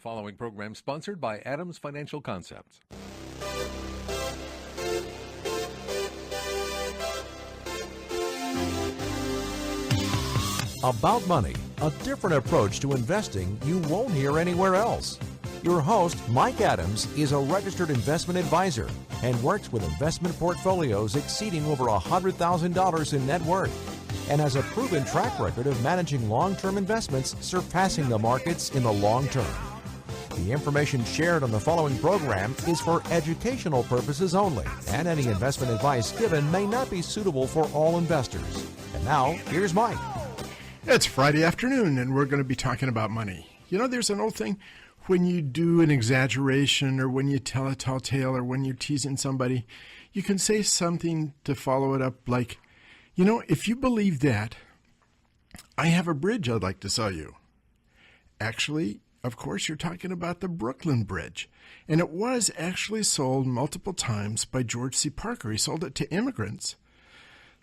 following program sponsored by Adams Financial Concepts. About money, a different approach to investing you won't hear anywhere else. Your host, Mike Adams, is a registered investment advisor and works with investment portfolios exceeding over $100,000 in net worth, and has a proven track record of managing long-term investments surpassing the markets in the long term. The information shared on the following program is for educational purposes only, and any investment advice given may not be suitable for all investors. And now, here's Mike. It's Friday afternoon, and we're going to be talking about money. You know, there's an old thing, when you do an exaggeration or when you tell a tall tale or when you're teasing somebody, you can say something to follow it up like, you know, if you believe that, I have a bridge I'd like to sell you. Actually, of course, you're talking about the Brooklyn Bridge, and it was actually sold multiple times by George C. Parker. He sold it to immigrants,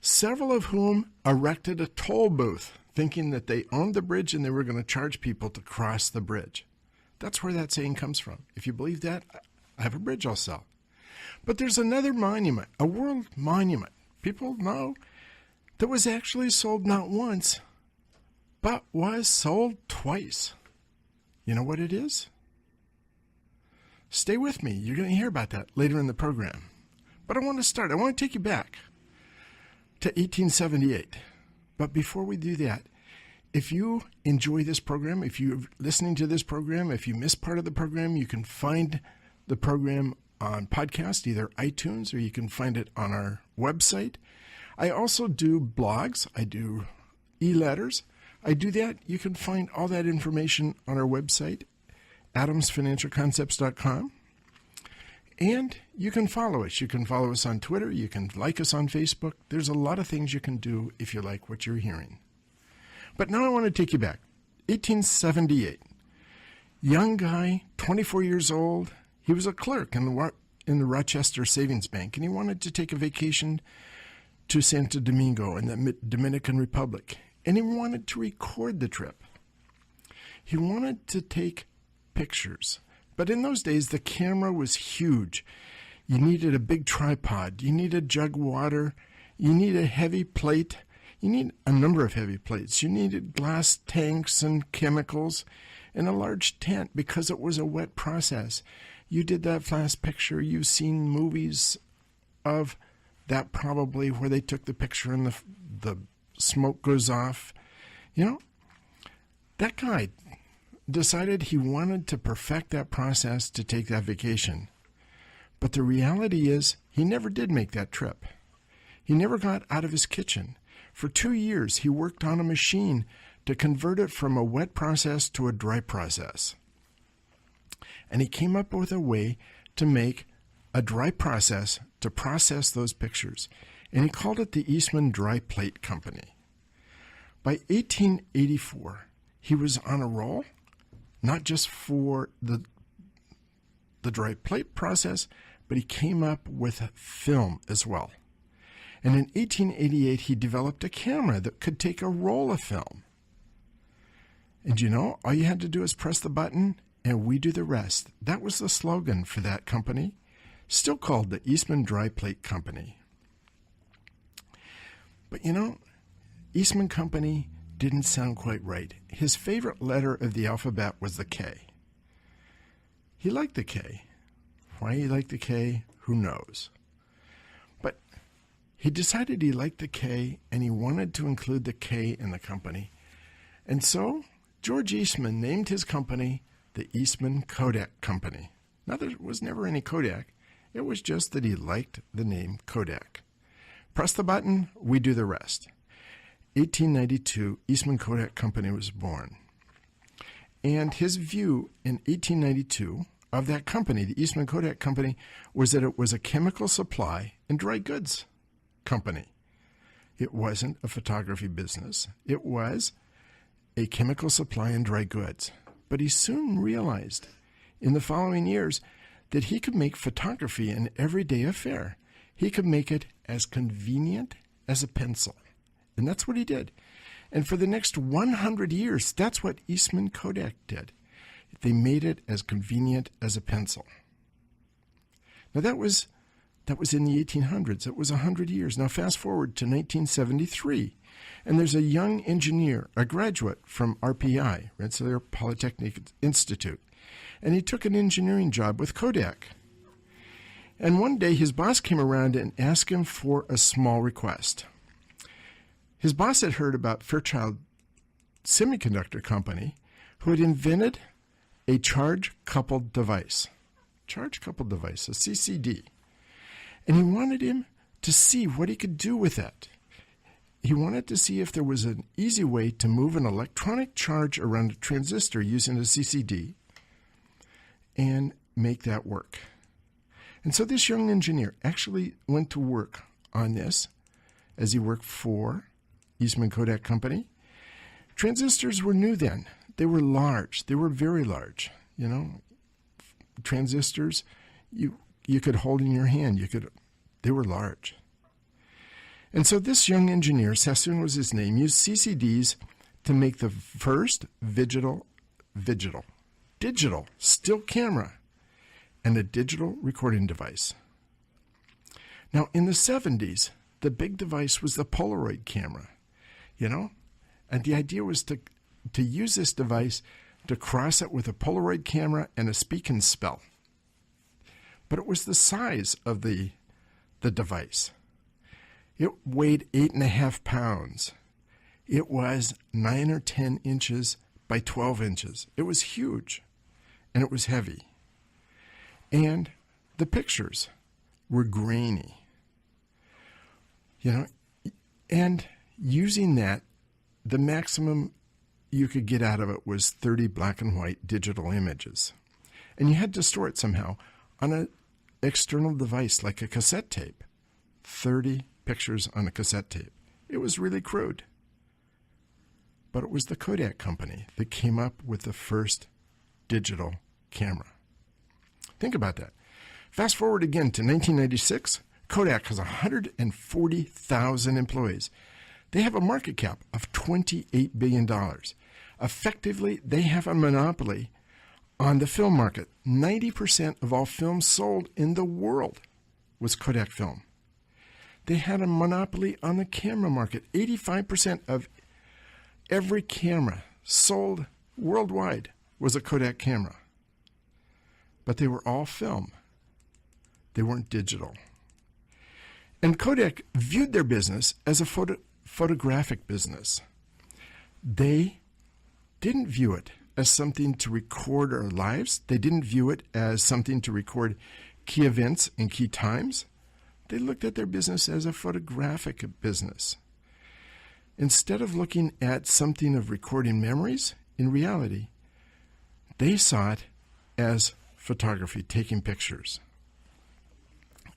several of whom erected a toll booth, thinking that they owned the bridge and they were going to charge people to cross the bridge. That's where that saying comes from. If you believe that, I have a bridge I'll sell. But there's another monument, a world monument. People know that was actually sold not once, but was sold twice. You know what it is? Stay with me. You're going to hear about that later in the program. But I want to take you back to 1878. But before we do that, if you enjoy this program, if you're listening to this program, if you miss part of the program, you can find the program on podcast, either iTunes or you can find it on our website. I also do blogs. I do e-letters. I do that. You can find all that information on our website, adamsfinancialconcepts.com. And you can follow us. You can follow us on Twitter. You can like us on Facebook. There's a lot of things you can do if you like what you're hearing. But now I want to take you back. 1878. Young guy, 24 years old. He was a clerk in the Rochester Savings Bank, and he wanted to take a vacation to Santo Domingo in the Dominican Republic, and he wanted to record the trip. He wanted to take pictures, but in those days the camera was huge. You needed a big tripod, you need a jug of water, you need a heavy plate, you need a number of heavy plates, you needed glass tanks and chemicals, and a large tent because it was a wet process. You did that flash picture, you've seen movies of that probably where they took the picture and the smoke goes off. You know, that guy decided he wanted to perfect that process to take that vacation. But the reality is he never did make that trip. He never got out of his kitchen. For 2 years, he worked on a machine to convert it from a wet process to a dry process. And he came up with a way to make a dry process to process those pictures, and he called it the Eastman Dry Plate Company. By 1884, he was on a roll, not just for the dry plate process, but he came up with film as well. And in 1888, he developed a camera that could take a roll of film. And you know, all you had to do is press the button, and we do the rest. That was the slogan for that company, still called the Eastman Dry Plate Company. But you know, Eastman Company didn't sound quite right. His favorite letter of the alphabet was the K. He liked the K. Why he liked the K, who knows? But he decided he liked the K, and he wanted to include the K in the company. And so George Eastman named his company the Eastman Kodak Company. Now, there was never any Kodak. It was just that he liked the name Kodak. Press the button, we do the rest. 1892, Eastman Kodak Company was born. And his view in 1892 of that company, the Eastman Kodak Company, was that it was a chemical supply and dry goods company. It wasn't a photography business. It was a chemical supply and dry goods. But he soon realized in the following years that he could make photography an everyday affair. He could make it as convenient as a pencil. And that's what he did. And for the next 100 years, that's what Eastman Kodak did. They made it as convenient as a pencil. Now that was in the 1800s. It was 100 years. Now fast forward to 1973, and there's a young engineer, a graduate from RPI, Rensselaer Polytechnic Institute, and he took an engineering job with Kodak. And one day his boss came around and asked him for a small request. His boss had heard about Fairchild Semiconductor Company, who had invented a charge-coupled device, a CCD. And he wanted him to see what he could do with that. He wanted to see if there was an easy way to move an electronic charge around a transistor using a CCD and make that work. And so this young engineer actually went to work on this as he worked for Eastman Kodak Company. Transistors were new then. They were large. They were very large. You know, transistors you could hold in your hand. They were large. And so this young engineer, Sassoon was his name, used CCDs to make the first digital still camera and a digital recording device. Now, in the 70s, the big device was the Polaroid camera, you know? And the idea was to use this device to cross it with a Polaroid camera and a speak and spell. But it was the size of the device. It weighed 8.5 pounds. It was 9 or 10 inches by 12 inches. It was huge, and it was heavy. And the pictures were grainy. You know, and using that, the maximum you could get out of it was 30 black and white digital images. And you had to store it somehow on an external device like a cassette tape. 30 pictures on a cassette tape. It was really crude. But it was the Kodak company that came up with the first digital camera. Think about that. Fast forward again to 1996. Kodak has 140,000 employees. They have a market cap of $28 billion. Effectively, they have a monopoly on the film market. 90% of all films sold in the world was Kodak film. They had a monopoly on the camera market. 85% of every camera sold worldwide was a Kodak camera. But they were all film. They weren't digital. And Kodak viewed their business as a photographic business. They didn't view it as something to record our lives. They didn't view it as something to record key events and key times. They looked at their business as a photographic business. Instead of looking at something of recording memories, in reality, they saw it as photography, taking pictures.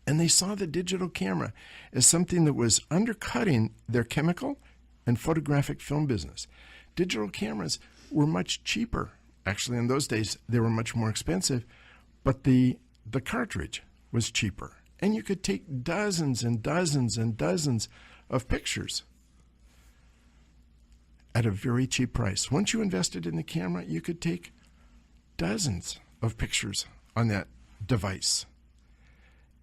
And they saw the digital camera as something that was undercutting their chemical and photographic film business. Digital cameras were much cheaper. Actually, in those days, they were much more expensive, but the cartridge was cheaper. And you could take dozens and dozens and dozens of pictures at a very cheap price. Once you invested in the camera, you could take dozens of pictures on that device.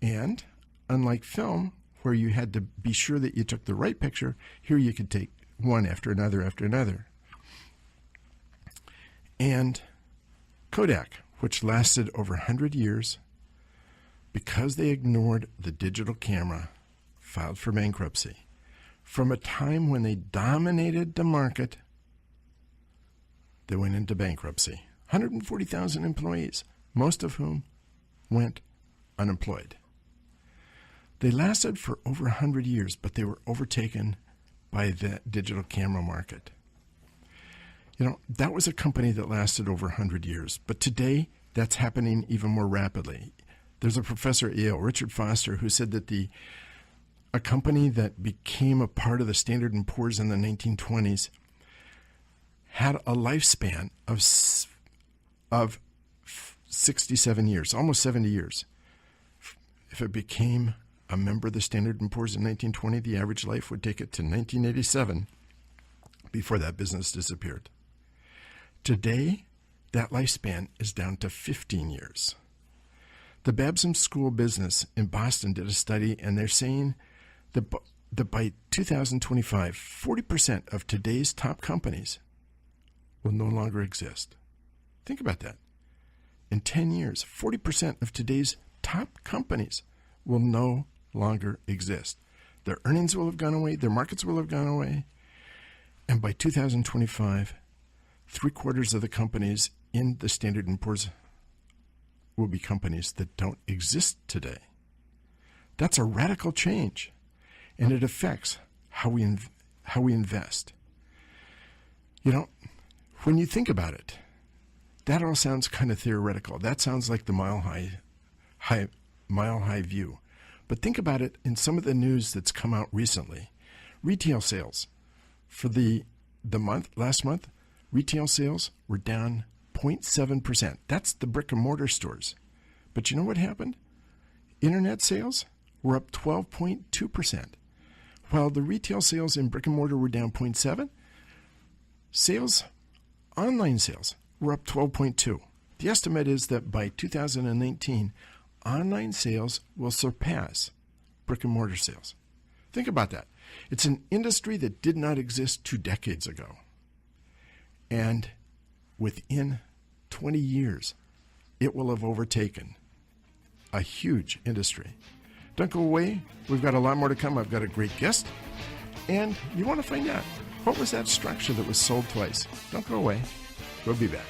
And unlike film, where you had to be sure that you took the right picture, here you could take one after another after another. And Kodak, which lasted over 100 years, because they ignored the digital camera, filed for bankruptcy. From a time when they dominated the market, they went into bankruptcy. 140,000 employees, most of whom went unemployed. They lasted for over 100 years, but they were overtaken by the digital camera market. You know, that was a company that lasted over 100 years, but today that's happening even more rapidly. There's a professor at Yale, Richard Foster, who said that a company that became a part of the Standard & Poor's in the 1920s had a lifespan of 67 years, almost 70 years. If it became a member of the Standard & Poor's in 1920, the average life would take it to 1987 before that business disappeared. Today, that lifespan is down to 15 years. The Babson School of Business in Boston did a study, and they're saying that by 2025, 40% of today's top companies will no longer exist. Think about that. In 10 years, 40% of today's top companies will no longer exist. Their earnings will have gone away, their markets will have gone away, and by 2025, 3/4 of the companies in the Standard & Poor's will be companies that don't exist today. That's a radical change, and it affects how we invest. You know, when you think about it, that all sounds kind of theoretical. That sounds like the mile high view. But think about it in some of the news that's come out recently. Retail sales for the last month, retail sales were down 0.7%. That's the brick and mortar stores. But you know what happened? Internet sales were up 12.2%. While the retail sales in brick and mortar were down 0.7%, online sales were up 12.2%. The estimate is that by 2019, online sales will surpass brick and mortar sales. Think about that. It's an industry that did not exist 2 decades ago. And within 20 years, it will have overtaken a huge industry. Don't go away. We've got a lot more to come. I've got a great guest. And you want to find out, what was that structure that was sold twice? Don't go away. We'll be back.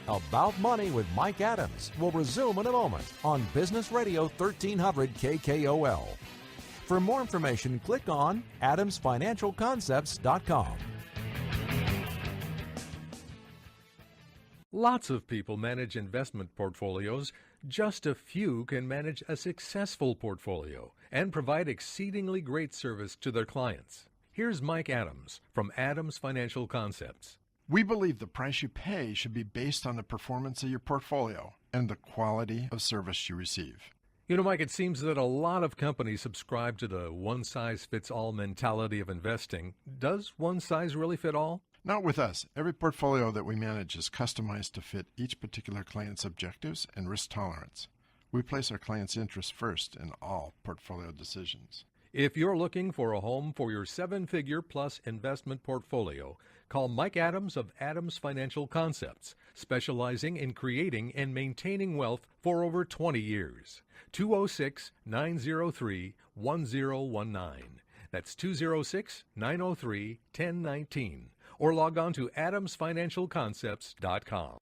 About Money with Mike Adams will resume in a moment on Business Radio 1300 KKOL. For more information, click on adamsfinancialconcepts.com. Lots of people manage investment portfolios. Just a few can manage a successful portfolio and provide exceedingly great service to their clients. Here's Mike Adams from Adams Financial Concepts. We believe the price you pay should be based on the performance of your portfolio and the quality of service you receive. You know, Mike, it seems that a lot of companies subscribe to the one-size-fits-all mentality of investing. Does one size really fit all? Not with us. Every portfolio that we manage is customized to fit each particular client's objectives and risk tolerance. We place our clients' interests first in all portfolio decisions. If you're looking for a home for your 7-figure plus investment portfolio, call Mike Adams of Adams Financial Concepts, specializing in creating and maintaining wealth for over 20 years. 206-903-1019. That's 206-903-1019. Or log on to adamsfinancialconcepts.com.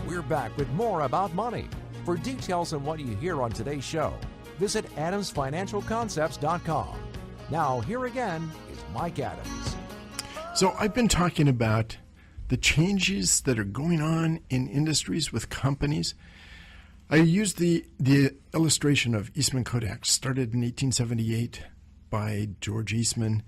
We're back with more About Money. For details on what you hear on today's show, visit adamsfinancialconcepts.com. Now, here again is Mike Adams. So I've been talking about the changes that are going on in industries with companies. I used the illustration of Eastman Kodak, started in 1878 by George Eastman,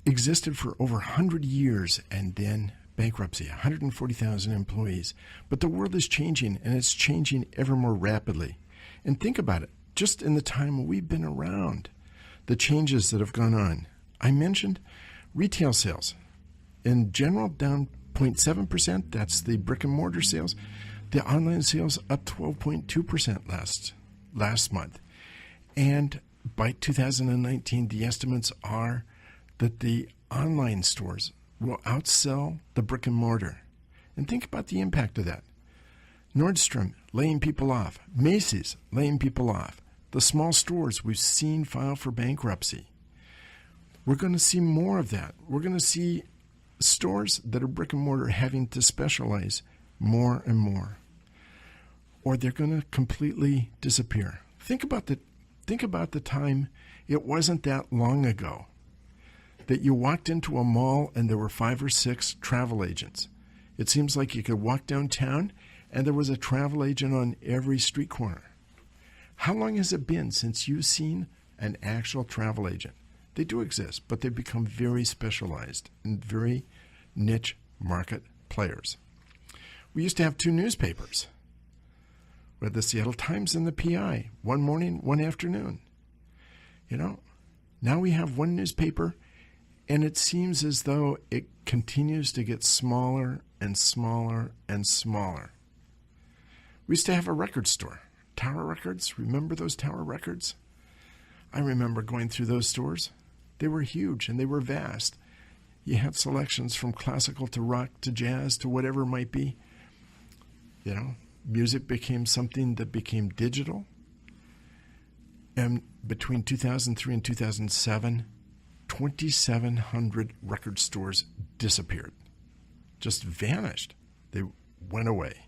existed for over 100 years, and then bankruptcy, 140,000 employees. But the world is changing, and it's changing ever more rapidly. And think about it, just in the time we've been around, the changes that have gone on. I mentioned retail sales. In general, down 0.7%. That's the brick and mortar sales. The online sales up 12.2% last month. And by 2019, the estimates are that the online stores will outsell the brick and mortar. And think about the impact of that. Nordstrom laying people off. Macy's laying people off. The small stores we've seen file for bankruptcy. We're going to see more of that. We're going to see stores that are brick and mortar having to specialize more and more, or they're going to completely disappear. Think about the time. It wasn't that long ago that you walked into a mall and there were 5 or 6 travel agents. It seems like you could walk downtown and there was a travel agent on every street corner. How long has it been since you've seen an actual travel agent? They do exist, but they've become very specialized and very niche market players. We used to have 2 newspapers. We had the Seattle Times and the PI, one morning, one afternoon. You know, now we have one newspaper And it seems as though it continues to get smaller and smaller and smaller. We used to have a record store, Tower Records. Remember those Tower Records? I remember going through those stores. They were huge and they were vast. You had selections from classical to rock to jazz to whatever it might be. You know, music became something that became digital. And between 2003 and 2007, 2,700 record stores disappeared, just vanished. They went away.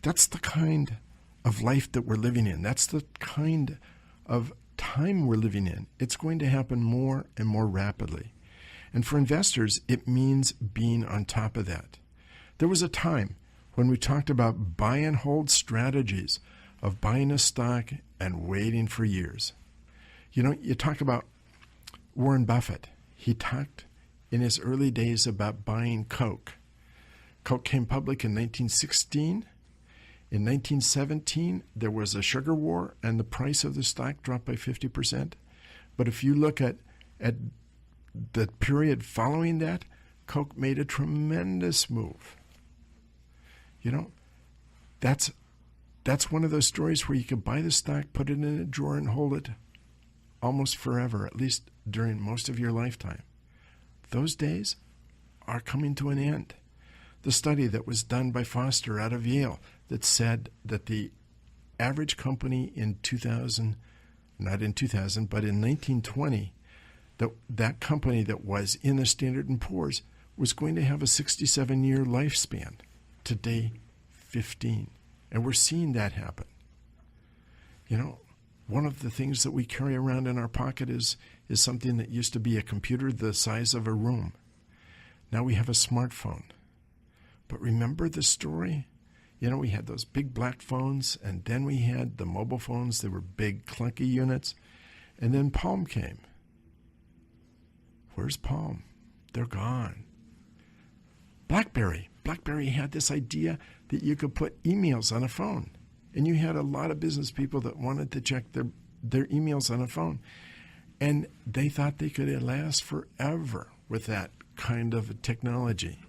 That's the kind of life that we're living in. That's the kind of time we're living in. It's going to happen more and more rapidly. And for investors, it means being on top of that. There was a time when we talked about buy and hold strategies of buying a stock and waiting for years. You know, you talk about Warren Buffett. He talked in his early days about buying Coke. Coke came public in 1916. In 1917, there was a sugar war, and the price of the stock dropped by 50%. But if you look at the period following that, Coke made a tremendous move. You know, that's one of those stories where you could buy the stock, put it in a drawer, and hold it almost forever, at least during most of your lifetime. Those days are coming to an end. The study that was done by Foster out of Yale that said that the average company in 2000, not in 2000, but in 1920, that company that was in the Standard & Poor's was going to have a 67-year lifespan. Today, 15. And we're seeing that happen. You know, one of the things that we carry around in our pocket is something that used to be a computer the size of a room. Now we have a smartphone. But remember the story? You know, we had those big black phones, and then we had the mobile phones. They were big, clunky units. And then Palm came. Where's Palm? They're gone. BlackBerry. BlackBerry had this idea that you could put emails on a phone. And you had a lot of business people that wanted to check their emails on a phone. And they thought they could last forever with that kind of technology.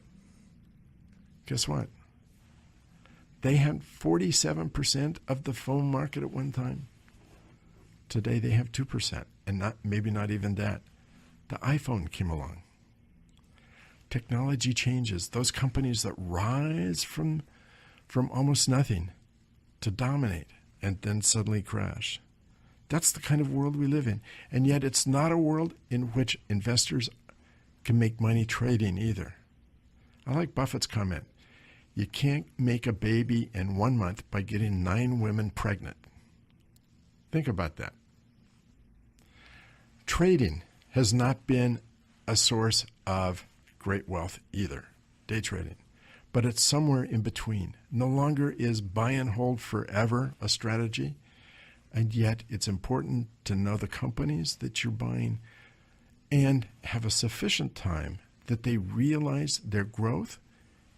Guess what? They had 47% of the phone market at one time. Today they have 2%, and maybe not even that. The iPhone came along. Technology changes. Those companies that rise from almost nothing to dominate and then suddenly crash. That's the kind of world we live in. And yet it's not a world in which investors can make money trading either. I like Buffett's comment. You can't make a baby in 1 month by getting 9 women pregnant. Think about that. Trading has not been a source of great wealth either, day trading. But it's somewhere in between. No longer is buy and hold forever a strategy, and yet it's important to know the companies that you're buying and have a sufficient time that they realize their growth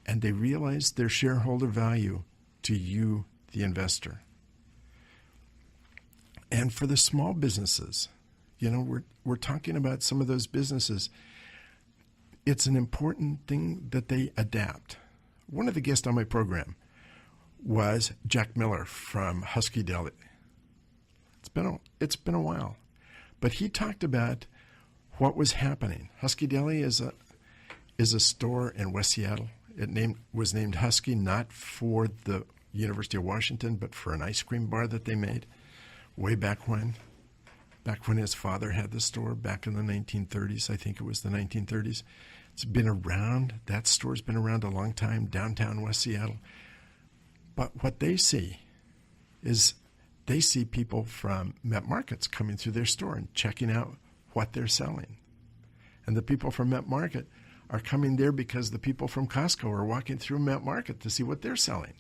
and they realize their shareholder value to you, the investor. And for the small businesses, you know, we're talking about some of those businesses. It's an important thing that they adapt. One of the guests on my program was Jack Miller from Husky Deli. It's been a while, but he talked about what was happening. Husky Deli is a store in West Seattle. It was named Husky not for the University of Washington, but for an ice cream bar that they made way back when his father had the store back in the 1930s. I think it was the 1930s. It's been around. That store's been around a long time, downtown West Seattle. But what they see is they see people from Met Markets coming through their store and checking out what they're selling. And the people from Met Market are coming there because the people from Costco are walking through Met Market to see what they're selling.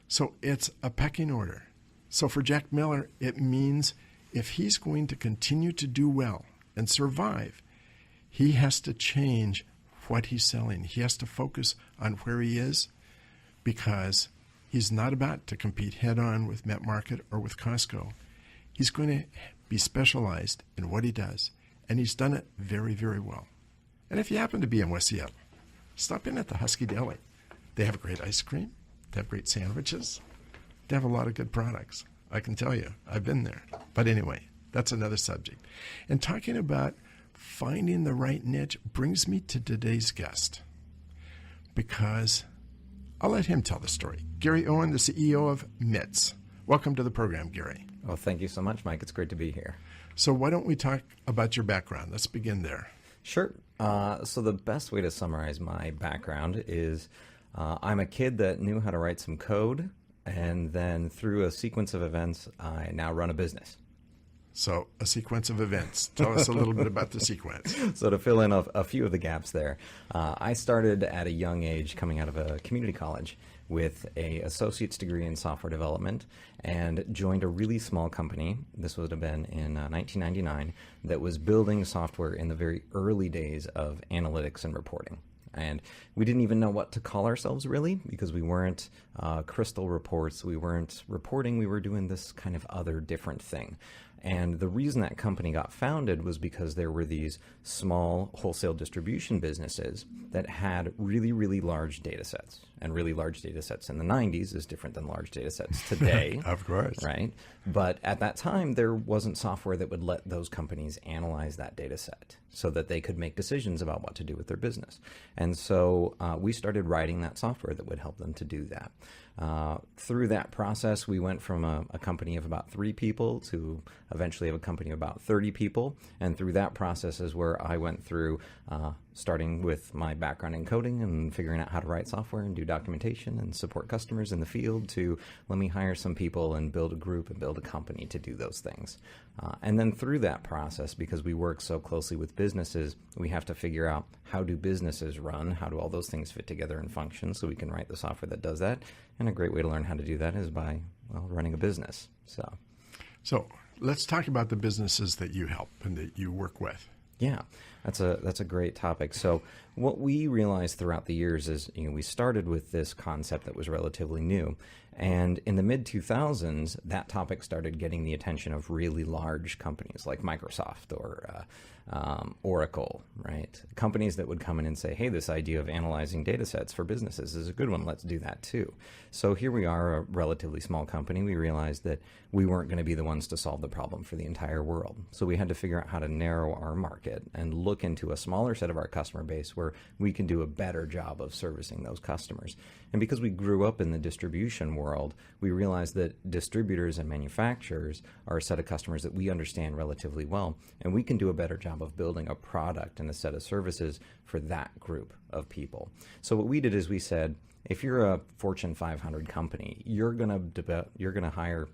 So it's a pecking order. So for Jack Miller, it means if he's going to continue to do well and survive, he has to change what he's selling. He has to focus on where he is because he's not about to compete head-on with Met Market or with Costco. He's going to be specialized in what he does And he's done it very, very well. And if you happen to be in West Seattle, stop in at the Husky Deli. They have great ice cream. They have great sandwiches. They have a lot of good products. I can tell you, I've been there. But anyway, that's another subject. And talking about finding the right niche brings me to today's guest, because I'll let him tell the story. Gary Owen, the CEO of MITS. Welcome to the program, Gary. Well, thank you so much, Mike. It's great to be here. So why don't we talk about your background? Let's begin there. Sure. So the best way to summarize my background is I'm a kid that knew how to write some code, and then through a sequence of events, I now run a business. So a sequence of events. Tell us a little bit about the sequence. So to fill in a few of the gaps there, I started at a young age coming out of a community college with an associate's degree in software development and joined a really small company. This would have been in 1999 that was building software in the very early days of analytics and reporting. And we didn't even know what to call ourselves really, because we weren't Crystal Reports, we weren't reporting, we were doing this kind of other different thing. And the reason that company got founded was because there were these small wholesale distribution businesses that had really, really large data sets. And really large data sets in the 90s is different than large data sets today. Of course. Right? But at that time, there wasn't software that would let those companies analyze that data set so that they could make decisions about what to do with their business. And so we started writing that software that would help them to do that. Through that process, we went from a company of about 3 people to eventually have a company of about 30 people. And through that process is where I went through starting with my background in coding and figuring out how to write software and do documentation and support customers in the field to let me hire some people and build a group and build a company to do those things. And then through that process, because we work so closely with businesses, we have to figure out how do businesses run, how do all those things fit together and function so we can write the software that does that. And a great way to learn how to do that is by, well, running a business. So let's talk about the businesses that you help and that you work with. Yeah, that's a great topic. So what we realized throughout the years is, we started with this concept that was relatively new. And in the mid-2000s, that topic started getting the attention of really large companies like Microsoft or Oracle, right? Companies that would come in and say, hey, this idea of analyzing data sets for businesses is a good one. Let's do that too. So here we are, a relatively small company. We realized that we weren't going to be the ones to solve the problem for the entire world. So we had to figure out how to narrow our market and look into a smaller set of our customer base where we can do a better job of servicing those customers. And because we grew up in the distribution world, we realized that distributors and manufacturers are a set of customers that we understand relatively well, and we can do a better job of building a product and a set of services for that group of people. So what we did is we said, if you're a Fortune 500 company, you're going to hire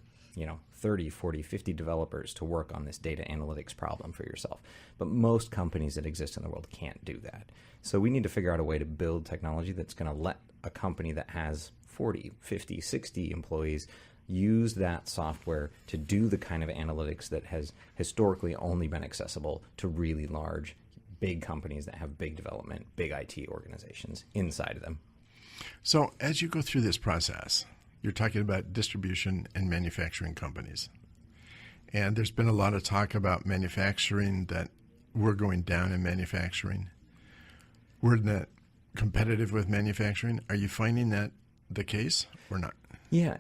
30, 40, 50 developers to work on this data analytics problem for yourself. But most companies that exist in the world can't do that. So we need to figure out a way to build technology that's going to let a company that has 40, 50, 60 employees use that software to do the kind of analytics that has historically only been accessible to really large, big companies that have big development, big IT organizations inside of them. So as you go through this process, you're talking about distribution and manufacturing companies. And there's been a lot of talk about manufacturing, that we're going down in manufacturing. We're not competitive with manufacturing. Are you finding that the case or not? Yeah,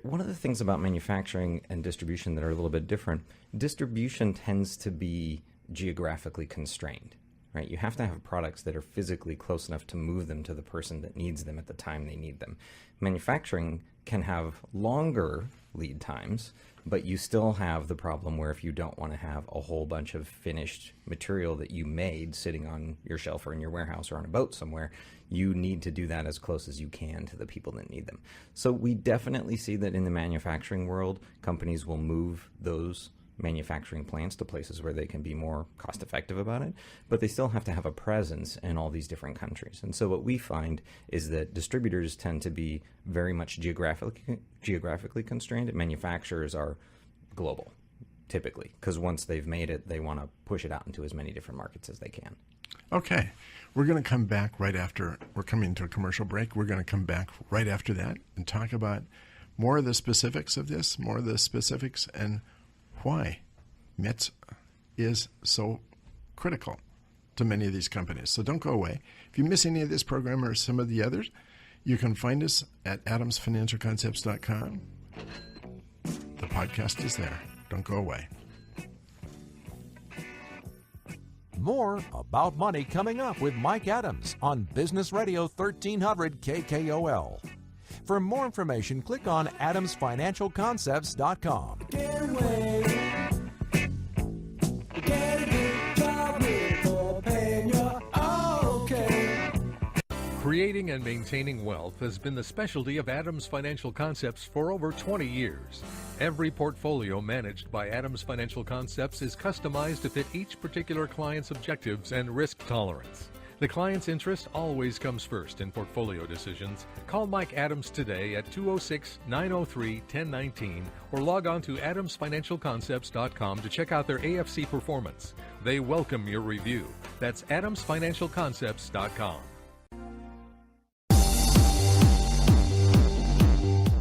one of the things about manufacturing and distribution that are a little bit different, distribution tends to be geographically constrained, right? You have to have products that are physically close enough to move them to the person that needs them at the time they need them. Manufacturing can have longer lead times, but you still have the problem where if you don't want to have a whole bunch of finished material that you made sitting on your shelf or in your warehouse or on a boat somewhere, you need to do that as close as you can to the people that need them. So we definitely see that in the manufacturing world, companies will move those manufacturing plants to places where they can be more cost effective about it, but they still have to have a presence in all these different countries. And so what we find is that distributors tend to be very much geographically constrained, and manufacturers are global, typically, because once they've made it, they want to push it out into as many different markets as they can. Okay. We're going to come back right after. We're coming to a commercial break. We're going to come back right after that and talk about more of the specifics of this, more of the specifics, and why MITS is so critical to many of these companies. So don't go away. If you miss any of this program or some of the others, you can find us at adamsfinancialconcepts.com. The podcast is there. Don't go away. More About Money coming up with Mike Adams on Business Radio 1300 KKOL. For more information, click on adamsfinancialconcepts.com. Creating and maintaining wealth has been the specialty of Adams Financial Concepts for over 20 years. Every portfolio managed by Adams Financial Concepts is customized to fit each particular client's objectives and risk tolerance. The client's interest always comes first in portfolio decisions. Call Mike Adams today at 206-903-1019 or log on to adamsfinancialconcepts.com to check out their AFC performance. They welcome your review. That's adamsfinancialconcepts.com.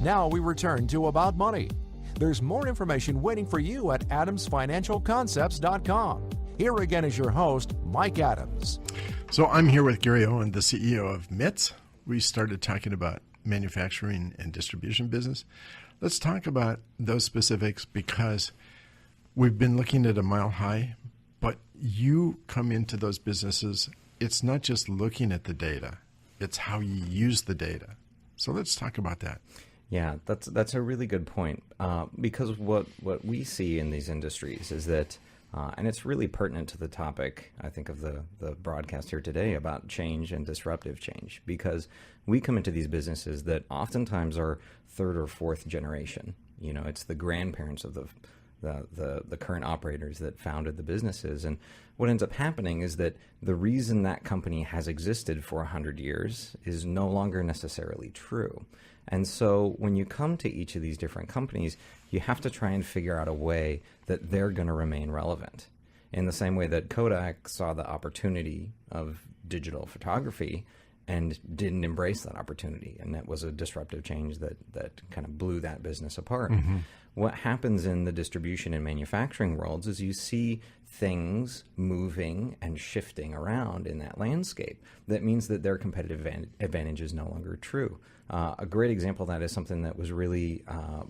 Now we return to About Money. There's more information waiting for you at adamsfinancialconcepts.com. Here again is your host, Mike Adams. So I'm here with Gary Owen, the CEO of MITS. We started talking about manufacturing and distribution business. Let's talk about those specifics because we've been looking at a mile high, but you come into those businesses. It's not just looking at the data, it's how you use the data. So let's talk about that. Yeah, that's a really good point because what we see in these industries is that, and it's really pertinent to the topic, I think, of the broadcast here today about change and disruptive change, because we come into these businesses that oftentimes are third or fourth generation. You know, it's the grandparents of the current operators that founded the businesses. And what ends up happening is that the reason that company has existed for 100 years is no longer necessarily true. And so when you come to each of these different companies, you have to try and figure out a way that they're going to remain relevant. In the same way that Kodak saw the opportunity of digital photography and didn't embrace that opportunity. And that was a disruptive change that kind of blew that business apart. Mm-hmm. What happens in the distribution and manufacturing worlds is you see things moving and shifting around in that landscape. That means that their competitive advantage is no longer true. A great example of that is something that was really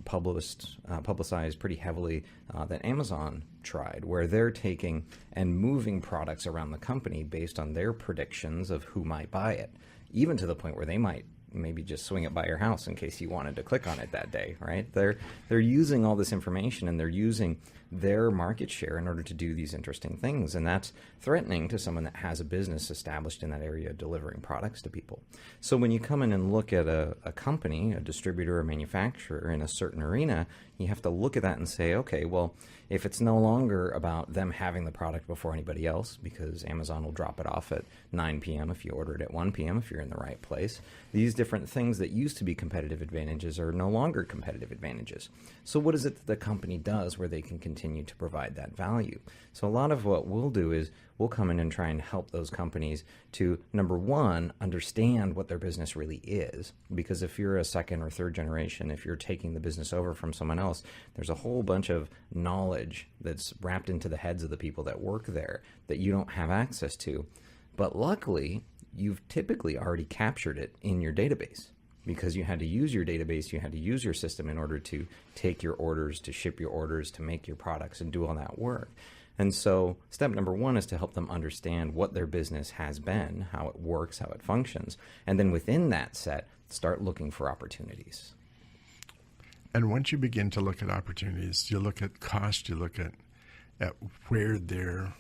publicized pretty heavily that Amazon tried, where they're taking and moving products around the company based on their predictions of who might buy it, even to the point where they might maybe just swing it by your house in case you wanted to click on it that day, right? They're using all this information and they're using their market share in order to do these interesting things, and that's threatening to someone that has a business established in that area delivering products to people. So when you come in and look at a company, a distributor or manufacturer in a certain arena, you have to look at that and say, okay, well, if it's no longer about them having the product before anybody else, because Amazon will drop it off at 9 p.m. if you order it at 1 p.m. if you're in the right place, these different things that used to be competitive advantages are no longer competitive advantages. So what is it that the company does where they can continue to provide that value? So a lot of what we'll do is we'll come in and try and help those companies to, number one, understand what their business really is. Because if you're a second or third generation, if you're taking the business over from someone else, there's a whole bunch of knowledge that's wrapped into the heads of the people that work there that you don't have access to. But luckily, you've typically already captured it in your database, because you had to use your database, you had to use your system in order to take your orders, to ship your orders, to make your products and do all that work. And so step number one is to help them understand what their business has been, how it works, how it functions. And then within that set, start looking for opportunities. And once you begin to look at opportunities, you look at cost, you look at where they're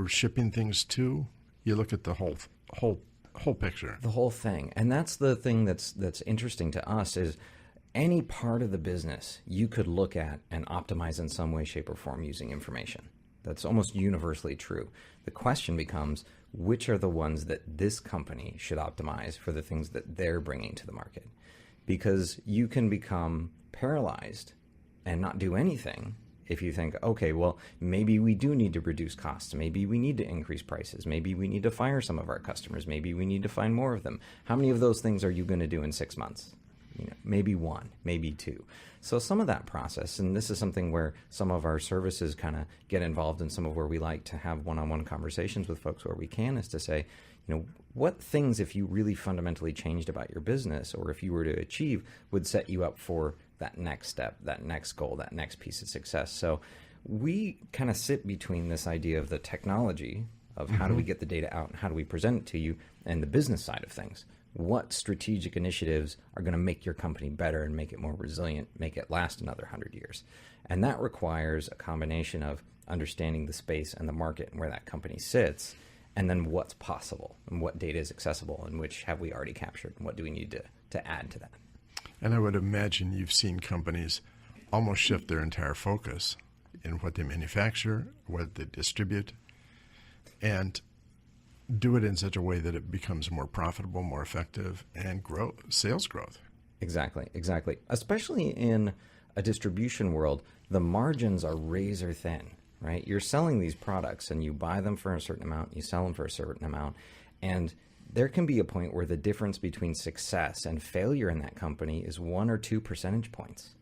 shipping things to, you look at the whole picture. The whole thing. And that's the thing that's interesting to us is any part of the business you could look at and optimize in some way, shape, or form using information. That's almost universally true. The question becomes, which are the ones that this company should optimize for the things that they're bringing to the market? Because you can become paralyzed and not do anything if you think, okay, well, maybe we do need to reduce costs. Maybe we need to increase prices. Maybe we need to fire some of our customers. Maybe we need to find more of them. How many of those things are you going to do in 6 months? maybe one, maybe two. So some of that process, and this is something where some of our services kind of get involved in, some of where we like to have one-on-one conversations with folks where we can, is to say, what things, if you really fundamentally changed about your business, or if you were to achieve, would set you up for that next step, that next goal, that next piece of success. So we kind of sit between this idea of the technology of how do we get the data out and how do we present it to you, and the business side of things. What strategic initiatives are going to make your company better and make it more resilient, make it last another 100 years? And that requires a combination of understanding the space and the market and where that company sits, and then what's possible and what data is accessible and which have we already captured and what do we need to add to that. And I would imagine you've seen companies almost shift their entire focus in what they manufacture, what they distribute, and do it in such a way that it becomes more profitable, more effective, and sales growth. Exactly. Especially in a distribution world, the margins are razor thin, right? You're selling these products and you buy them for a certain amount, you sell them for a certain amount, and there can be a point where the difference between success and failure in that company is 1 or 2 percentage points.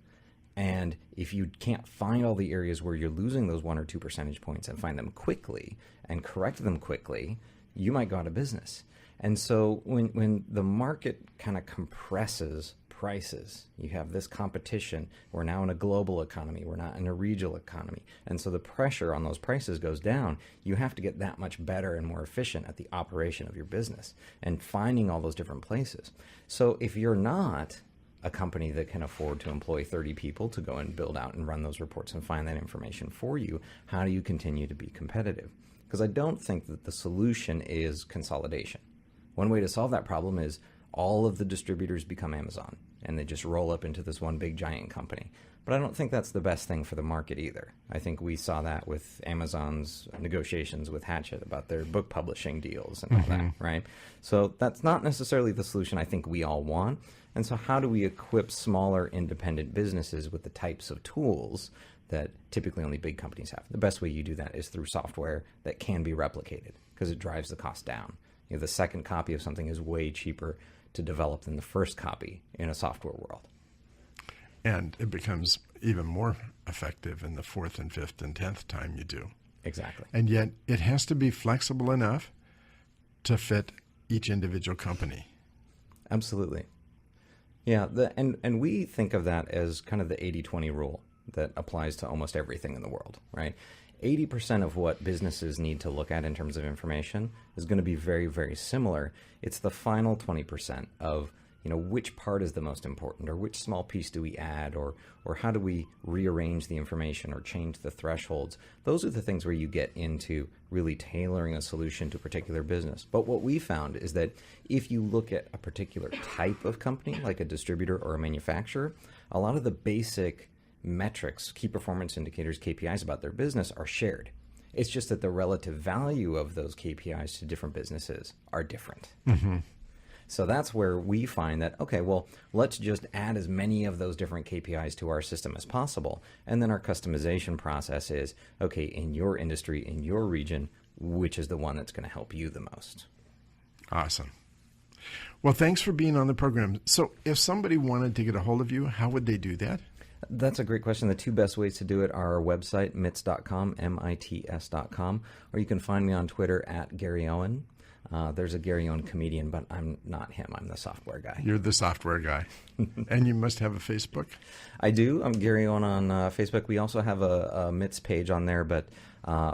And if you can't find all the areas where you're losing those 1 or 2 percentage points and find them quickly and correct them quickly, you might go out of business. And so when the market kind of compresses prices, you have this competition. We're now in a global economy. We're not in a regional economy. And so the pressure on those prices goes down. You have to get that much better and more efficient at the operation of your business and finding all those different places. So if you're not a company that can afford to employ 30 people to go and build out and run those reports and find that information for you, how do you continue to be competitive? Because I don't think that the solution is consolidation. One way to solve that problem is all of the distributors become Amazon and they just roll up into this one big giant company. But I don't think that's the best thing for the market either. I think we saw that with Amazon's negotiations with Hachette about their book publishing deals and all that, right? So that's not necessarily the solution I think we all want. And so how do we equip smaller independent businesses with the types of tools that typically only big companies have? The best way you do that is through software that can be replicated because it drives the cost down. The second copy of something is way cheaper to develop than the first copy in a software world. And it becomes even more effective in the 4th and 5th and 10th time you do. Exactly. And yet it has to be flexible enough to fit each individual company. Absolutely. Yeah, and we think of that as kind of the 80-20 rule that applies to almost everything in the world, right? 80% of what businesses need to look at in terms of information is going to be very, very similar. It's the final 20% of, which part is the most important, or which small piece do we add, or how do we rearrange the information or change the thresholds. Those are the things where you get into really tailoring a solution to a particular business. But what we found is that if you look at a particular type of company, like a distributor or a manufacturer, a lot of the basic metrics, key performance indicators, KPIs about their business are shared. It's just that the relative value of those KPIs to different businesses are different. So that's where we find that, okay, well, let's just add as many of those different KPIs to our system as possible. And then our customization process is, okay, in your industry, in your region, which is the one that's going to help you the most? Awesome. Well, thanks for being on the program. So if somebody wanted to get a hold of you, how would they do that? That's a great question. The two best ways to do it are our website, mits.com, MITS.com, or you can find me on Twitter at Gary Owen. There's a Gary Owen comedian, but I'm not him. I'm the software guy. You're the software guy. And you must have a Facebook? I do. I'm Gary Owen on Facebook. We also have a MITS page on there, but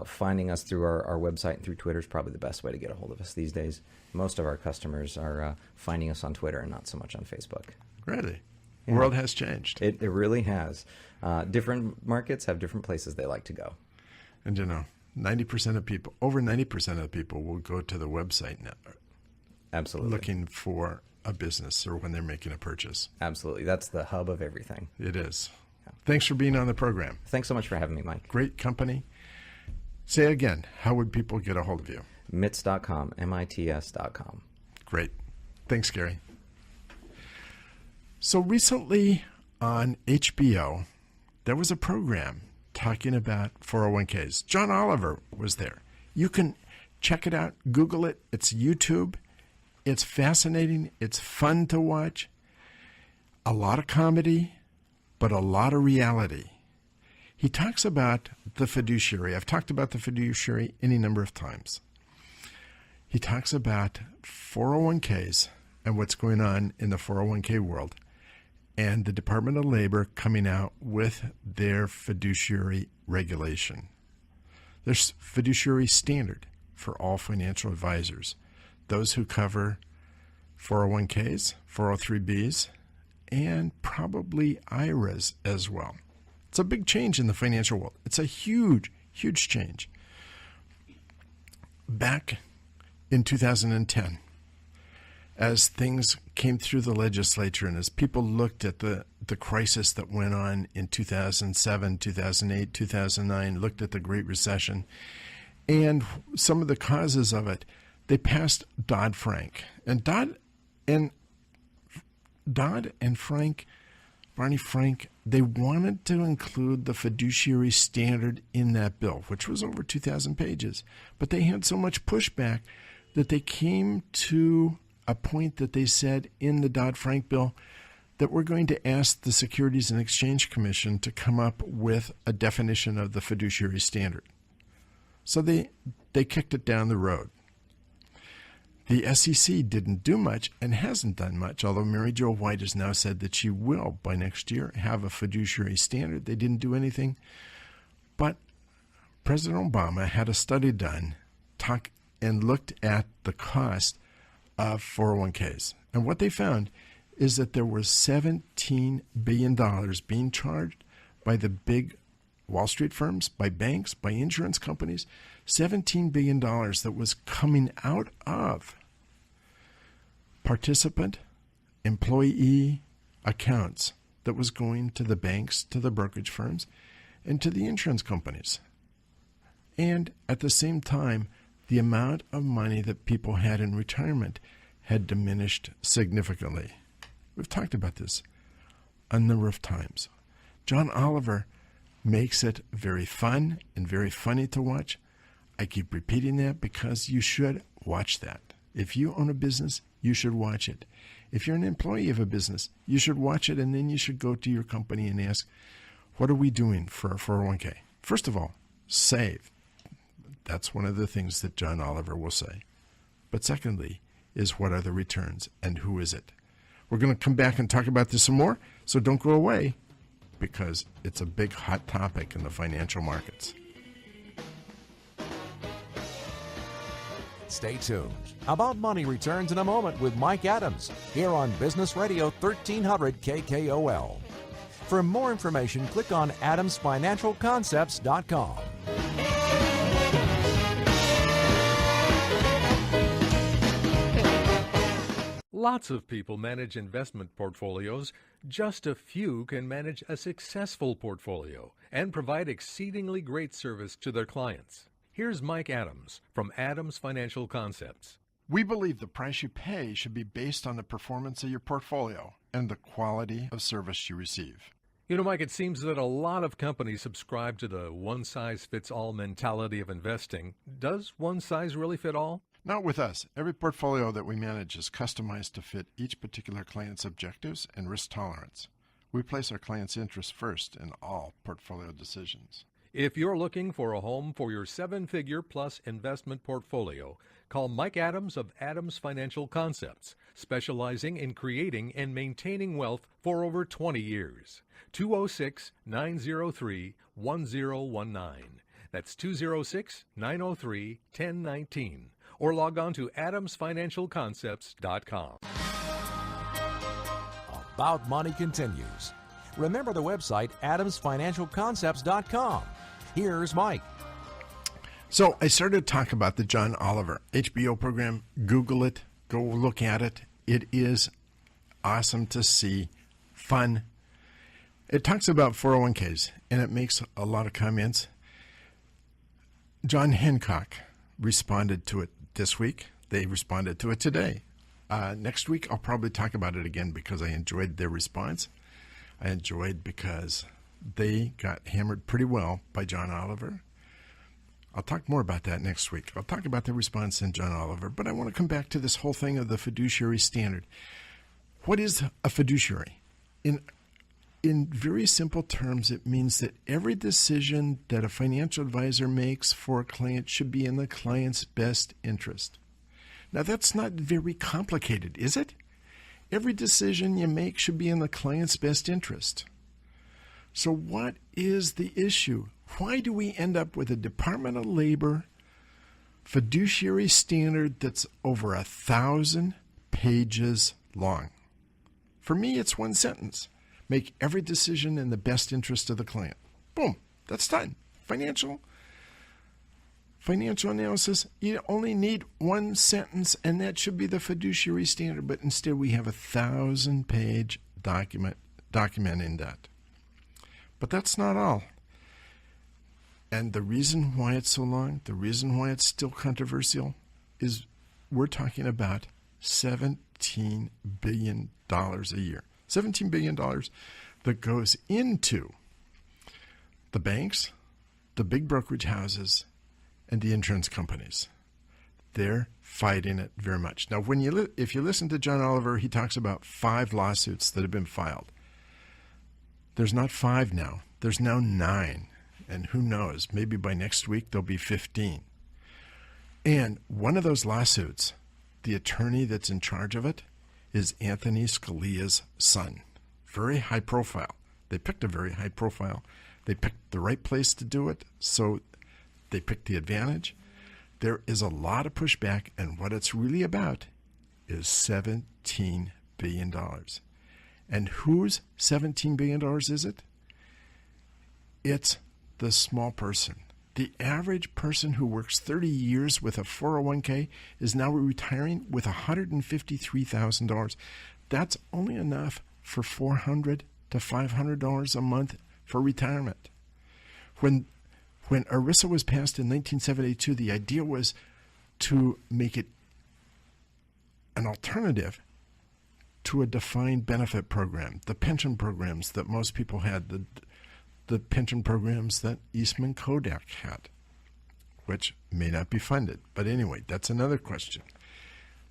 finding us through our website and through Twitter is probably the best way to get a hold of us these days. Most of our customers are finding us on Twitter and not so much on Facebook. Really? Yeah. The world has changed. It really has. Different markets have different places they like to go. And 90% of people, over 90% of the people will go to the website now. Absolutely. Looking for a business or when they're making a purchase. Absolutely. That's the hub of everything. It is. Yeah. Thanks for being on the program. Thanks so much for having me, Mike. Great company. Say again, how would people get a hold of you? MITS.com, MITS.com. Great. Thanks, Gary. So recently on HBO, there was a program talking about 401ks. John Oliver was there. You can check it out. Google it. It's YouTube. It's fascinating. It's fun to watch. A lot of comedy, but a lot of reality. He talks about the fiduciary. I've talked about the fiduciary any number of times. He talks about 401ks and what's going on in the 401k world, and the Department of Labor coming out with their fiduciary regulation. There's fiduciary standard for all financial advisors, those who cover 401ks, 403bs, and probably IRAs as well. It's a big change in the financial world. It's a huge, huge change. Back in 2010, as things came through the legislature and as people looked at the crisis that went on in 2007, 2008, 2009, looked at the Great Recession and some of the causes of it, they passed Dodd-Frank. And Dodd and Barney Frank, they wanted to include the fiduciary standard in that bill, which was over 2,000 pages. But they had so much pushback that they came to a point that they said in the Dodd-Frank bill that we're going to ask the Securities and Exchange Commission to come up with a definition of the fiduciary standard. So they kicked it down the road. The SEC didn't do much and hasn't done much, although Mary Jo White has now said that she will, by next year, have a fiduciary standard. They didn't do anything. But President Obama had a study done and looked at the cost of 401ks. And what they found is that there was $17 billion being charged by the big Wall Street firms, by banks, by insurance companies, $17 billion that was coming out of participant, employee accounts that was going to the banks, to the brokerage firms, and to the insurance companies. And at the same time, the amount of money that people had in retirement had diminished significantly. We've talked about this a number of times. John Oliver makes it very fun and very funny to watch. I keep repeating that because you should watch that. If you own a business, you should watch it. If you're an employee of a business, you should watch it, and then you should go to your company and ask, what are we doing for our 401k? First of all, save. That's one of the things that John Oliver will say. But secondly, is what are the returns and who is it? We're going to come back and talk about this some more, so don't go away because it's a big hot topic in the financial markets. Stay tuned. About Money returns in a moment with Mike Adams here on Business Radio 1300 KKOL. For more information, click on adamsfinancialconcepts.com. Lots of people manage investment portfolios. Just a few can manage a successful portfolio and provide exceedingly great service to their clients. Here's Mike Adams from Adams Financial Concepts. We believe the price you pay should be based on the performance of your portfolio and the quality of service you receive. You know, Mike, it seems that a lot of companies subscribe to the one-size-fits-all mentality of investing. Does one size really fit all? Not with us. Every portfolio that we manage is customized to fit each particular client's objectives and risk tolerance. We place our clients' interests first in all portfolio decisions. If you're looking for a home for your seven-figure plus investment portfolio, call Mike Adams of Adams Financial Concepts, specializing in creating and maintaining wealth for over 20 years. 206-903-1019. That's 206-903-1019. Or log on to adamsfinancialconcepts.com. About Money continues. Remember the website adamsfinancialconcepts.com. Here's Mike. So I started to talk about the John Oliver HBO program. Google it. Go look at it. It is awesome to see. Fun. It talks about 401ks, and it makes a lot of comments. John Hancock responded to it this week. They responded to it today. Next week, I'll probably talk about it again because I enjoyed their response. I enjoyed because they got hammered pretty well by John Oliver. I'll talk more about that next week. I'll talk about the response in John Oliver, but I want to come back to this whole thing of the fiduciary standard. What is a fiduciary? In very simple terms, it means that every decision that a financial advisor makes for a client should be in the client's best interest. Now, that's not very complicated, is it? Every decision you make should be in the client's best interest. So what is the issue? Why do we end up with a Department of Labor fiduciary standard that's over 1,000 pages long? For me, it's one sentence. Make every decision in the best interest of the client. Boom, that's done. Financial analysis, you only need one sentence, and that should be the fiduciary standard. But instead, we have 1,000-page document documenting that. But that's not all. And the reason why it's so long, the reason why it's still controversial, is we're talking about $17 billion a year. $17 billion that goes into the banks, the big brokerage houses, and the insurance companies. They're fighting it very much. Now, if you listen to John Oliver, he talks about 5 lawsuits that have been filed. There's not 5 now. There's now 9. And who knows, maybe by next week there'll be 15. And one of those lawsuits, the attorney that's in charge of it, is Anthony Scalia's son. Very high profile. They picked a very high profile. They picked the right place to do it, so they picked the advantage. There is a lot of pushback, and what it's really about is $17 billion. And whose $17 billion is it? It's the small person. The average person who works 30 years with a 401k is now retiring with $153,000. That's only enough for $400 to $500 a month for retirement. When ERISA was passed in 1972, the idea was to make it an alternative to a defined benefit program, the pension programs that most people had, the pension programs that Eastman Kodak had, which may not be funded. But anyway, that's another question.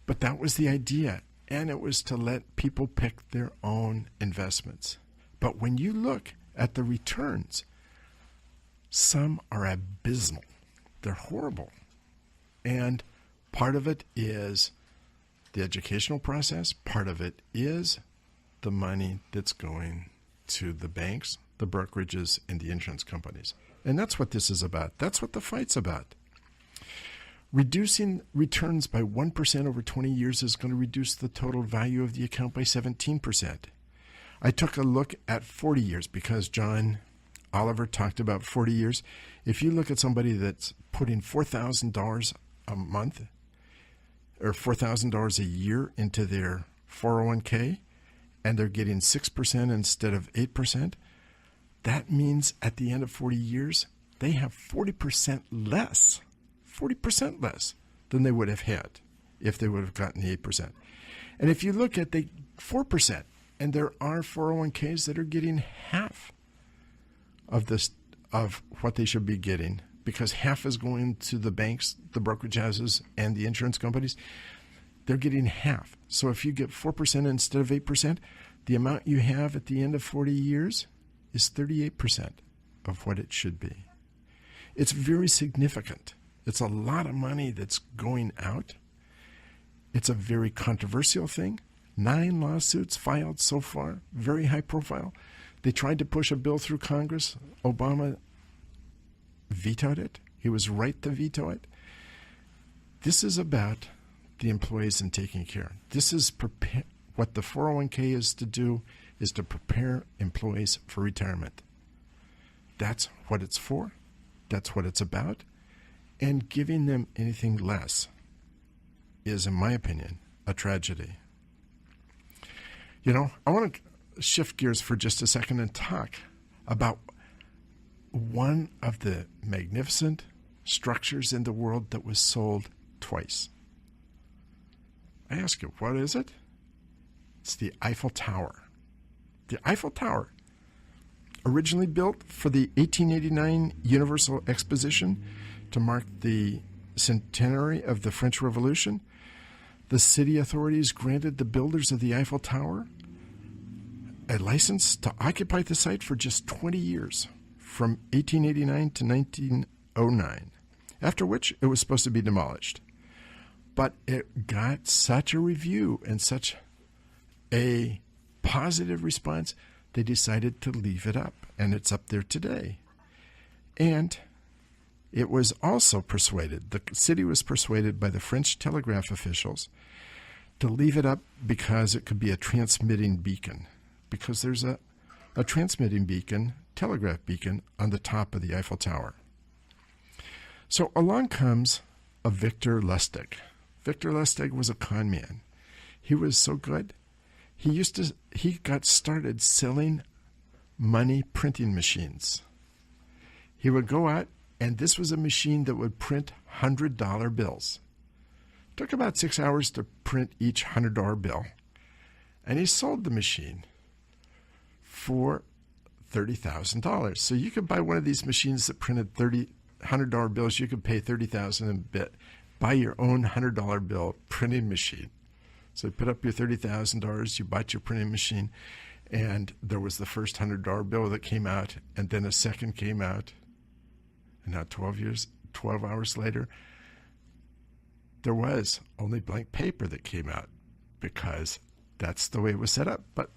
But that was the idea, and it was to let people pick their own investments. But when you look at the returns, some are abysmal. They're horrible. And part of it is the educational process. Part of it is the money that's going to the banks, the brokerages, and the insurance companies. And that's what this is about. That's what the fight's about. Reducing returns by 1% over 20 years is going to reduce the total value of the account by 17%. I took a look at 40 years because John Oliver talked about 40 years. If you look at somebody that's putting $4,000 a month or $4,000 a year into their 401k and they're getting 6% instead of 8%, that means at the end of 40 years, they have 40% less than they would have had if they would have gotten the 8%. And if you look at the 4%, and there are 401ks that are getting half of this, of what they should be getting, because half is going to the banks, the brokerage houses, and the insurance companies. They're getting half. So if you get 4% instead of 8%, the amount you have at the end of 40 years is 38% of what it should be. It's very significant. It's a lot of money that's going out. It's a very controversial thing. 9 lawsuits filed so far, very high profile. They tried to push a bill through Congress. Obama vetoed it. He was right to veto it. This is about the employees and taking care. This is what the 401k is to do, is to prepare employees for retirement. That's what it's for. That's what it's about. And giving them anything less is, in my opinion, a tragedy. You know, I want to shift gears for just a second and talk about one of the magnificent structures in the world that was sold twice. I ask you, what is it? It's the Eiffel Tower. The Eiffel Tower, originally built for the 1889 Universal Exposition to mark the centenary of the French Revolution, the city authorities granted the builders of the Eiffel Tower a license to occupy the site for just 20 years, from 1889 to 1909, after which it was supposed to be demolished. But it got such a review and such a positive response, they decided to leave it up, and it's up there today. And it was also persuaded, the city was persuaded by the French telegraph officials to leave it up because it could be a transmitting beacon, because there's a transmitting beacon, telegraph beacon, on the top of the Eiffel Tower. So along comes a Victor Lustig. Victor Lustig was a con man. He was so good. He got started selling money printing machines. He would go out, and this was a machine that would print $100 bills. It took about 6 hours to print each $100 bill. And he sold the machine for $30,000. So you could buy one of these machines that printed $100 bills. You could pay $30,000 and buy your own $100 bill printing machine. So you put up your $30,000, you bought your printing machine, and there was the first $100 bill that came out, and then a second came out. And now 12 hours later, there was only blank paper that came out, because that's the way it was set up. But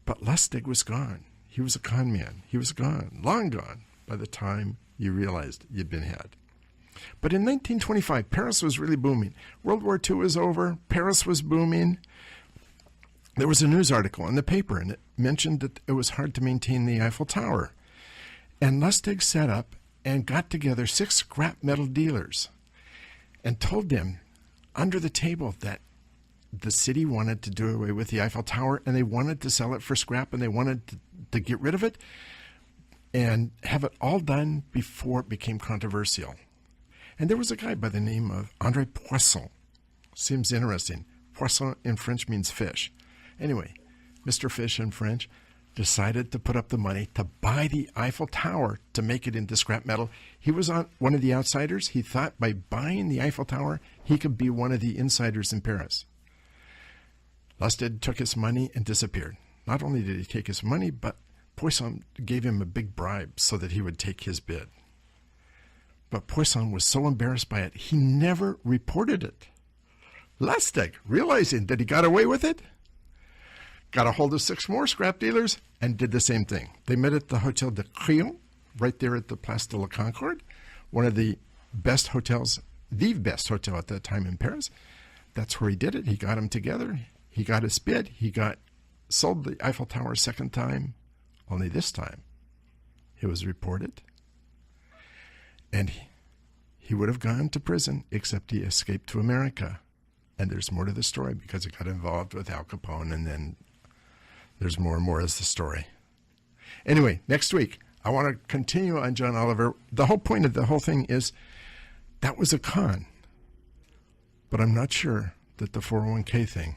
Lustig was gone. He was a con man. He was gone, long gone, by the time you realized you'd been had. But in 1925, Paris was really booming. World War II was over. Paris was booming. There was a news article in the paper, and it mentioned that it was hard to maintain the Eiffel Tower. And Lustig set up and got together 6 scrap metal dealers and told them under the table that the city wanted to do away with the Eiffel Tower, and they wanted to sell it for scrap, and they wanted to get rid of it and have it all done before it became controversial. And there was a guy by the name of André Poisson. Seems interesting. Poisson in French means fish. Anyway, Mr. Fish in French decided to put up the money to buy the Eiffel Tower to make it into scrap metal. He was one of the outsiders. He thought by buying the Eiffel Tower, he could be one of the insiders in Paris. Lustig took his money and disappeared. Not only did he take his money, but Poisson gave him a big bribe so that he would take his bid. But Poisson was so embarrassed by it, he never reported it. Lustig, realizing that he got away with it, got a hold of 6 more scrap dealers and did the same thing. They met at the Hotel de Crillon, right there at the Place de la Concorde, one of the best hotels, the best hotel at that time in Paris. That's where he did it. He got them together. He got his bid. He sold the Eiffel Tower a second time, only this time it was reported. And he would have gone to prison, except he escaped to America. And there's more to the story because he got involved with Al Capone, and then there's more and more as the story. Anyway, next week, I want to continue on John Oliver. The whole point of the whole thing is that was a con. But I'm not sure that the 401k thing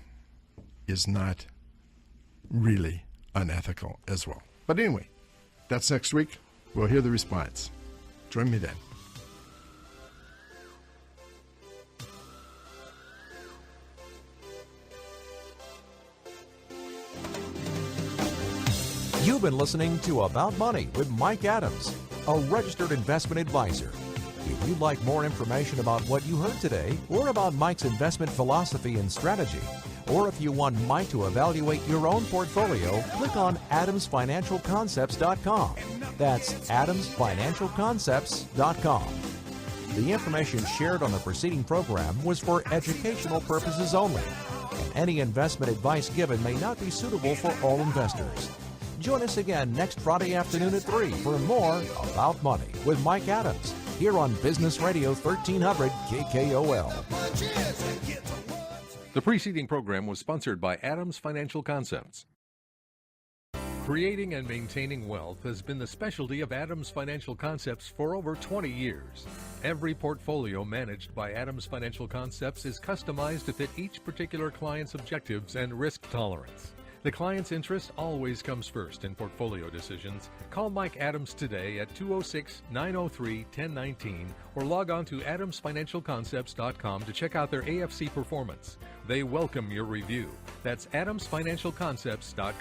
is not really unethical as well. But anyway, that's next week. We'll hear the response. Join me then. You've been listening to About Money with Mike Adams, a registered investment advisor. If you'd like more information about what you heard today, or about Mike's investment philosophy and strategy, or if you want Mike to evaluate your own portfolio, click on AdamsFinancialConcepts.com. That's AdamsFinancialConcepts.com. The information shared on the preceding program was for educational purposes only, and any investment advice given may not be suitable for all investors. Join us again next Friday afternoon at 3 for more About Money with Mike Adams, here on Business Radio 1300 KKOL. The preceding program was sponsored by Adams Financial Concepts. Creating and maintaining wealth has been the specialty of Adams Financial Concepts for over 20 years. Every portfolio managed by Adams Financial Concepts is customized to fit each particular client's objectives and risk tolerance. The client's interest always comes first in portfolio decisions. Call Mike Adams today at 206-903-1019 or log on to adamsfinancialconcepts.com to check out their AFC performance. They welcome your review. That's adamsfinancialconcepts.com.